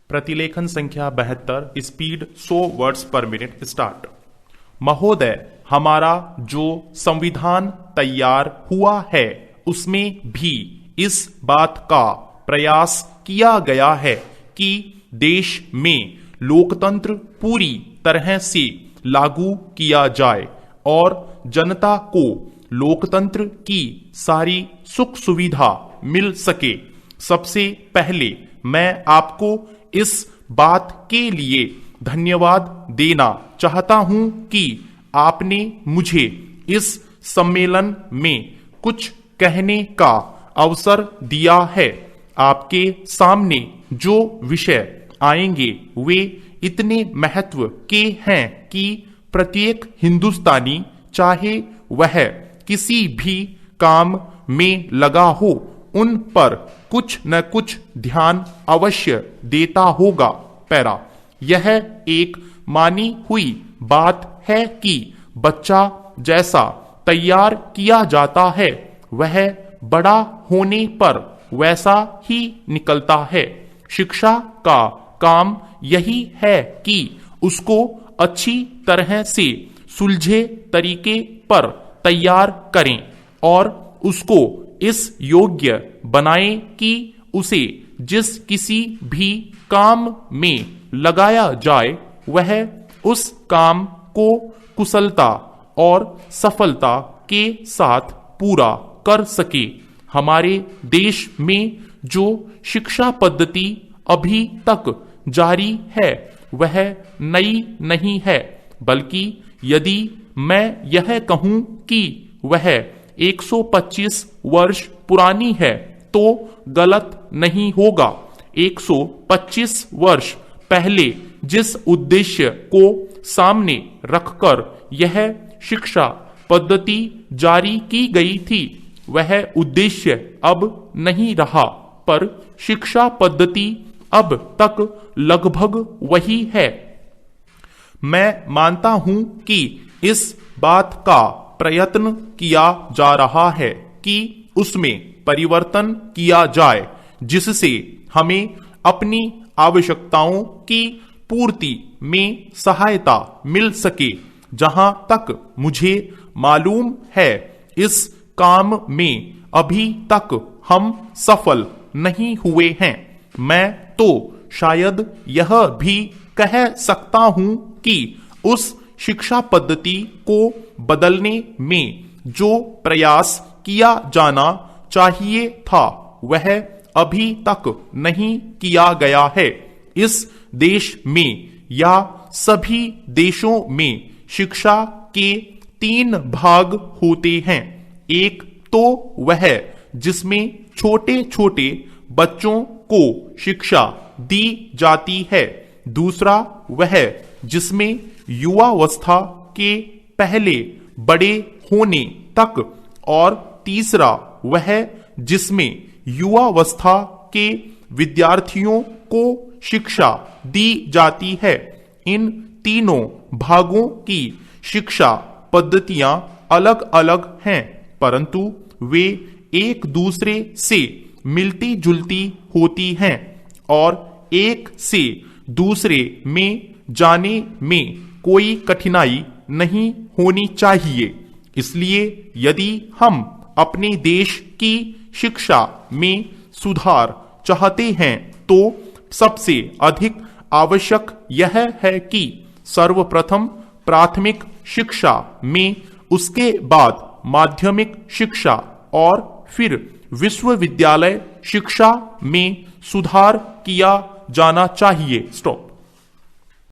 प्रतिलेखन संख्या 72, speed 100 words पर मिनट स्टार्ट। महोदय, हमारा जो संविधान तैयार हुआ है उसमें भी इस बात का प्रयास किया गया है कि देश में लोकतंत्र पूरी तरह से लागू किया जाए और जनता को लोकतंत्र की सारी सुख सुविधा मिल सके। सबसे पहले मैं आपको इस बात के लिए धन्यवाद देना चाहता हूं कि आपने मुझे इस सम्मेलन में कुछ कहने का अवसर दिया है। आपके सामने जो विषय आएंगे वे इतने महत्व के हैं कि प्रत्येक हिंदुस्तानी, चाहे वह किसी भी काम में लगा हो, उन पर कुछ न कुछ ध्यान अवश्य देता होगा। पैरा, यह एक मानी हुई बात है कि बच्चा जैसा तैयार किया जाता है वह बड़ा होने पर वैसा ही निकलता है। शिक्षा का काम यही है कि उसको अच्छी तरह से सुलझे तरीके पर तैयार करें और उसको इस योग्य बनाएं कि उसे जिस किसी भी काम में लगाया जाए वह उस काम को कुशलता और सफलता के साथ पूरा कर सके। हमारे देश में जो शिक्षा पद्धति अभी तक जारी है वह नई नहीं है, बल्कि यदि मैं यह कहूं कि वह 125 वर्ष पुरानी है तो गलत नहीं होगा। 125 वर्ष पहले जिस उद्देश्य को सामने रखकर यह शिक्षा पद्धति जारी की गई थी वह उद्देश्य अब नहीं रहा, पर शिक्षा पद्धति अब तक लगभग वही है। मैं मानता हूं कि इस बात का प्रयत्न किया जा रहा है कि उसमें परिवर्तन किया जाए जिससे हमें अपनी आवश्यकताओं की पूर्ति में सहायता मिल सके। जहां तक मुझे मालूम है इस काम में अभी तक हम सफल नहीं हुए हैं। मैं तो शायद यह भी कह सकता हूं कि उस शिक्षा पद्धति को बदलने में जो प्रयास किया जाना चाहिए था वह अभी तक नहीं किया गया है। इस देश में या सभी देशों में शिक्षा के 3 भाग होते हैं। एक तो वह जिसमें छोटे छोटे बच्चों को शिक्षा दी जाती है, दूसरा वह जिसमें युवावस्था के पहले बड़े होने तक, और तीसरा वह जिसमें युवावस्था के विद्यार्थियों को शिक्षा दी जाती है। इन तीनों भागों की शिक्षा पद्धतियां अलग अलग हैं, परंतु वे एक दूसरे से मिलती जुलती होती हैं और एक से दूसरे में जाने में कोई कठिनाई नहीं होनी चाहिए। इसलिए यदि हम अपने देश की शिक्षा में सुधार चाहते हैं तो सबसे अधिक आवश्यक यह है कि सर्वप्रथम प्राथमिक शिक्षा में, उसके बाद माध्यमिक शिक्षा और फिर विश्वविद्यालय शिक्षा में सुधार किया जाना चाहिए। स्टॉप।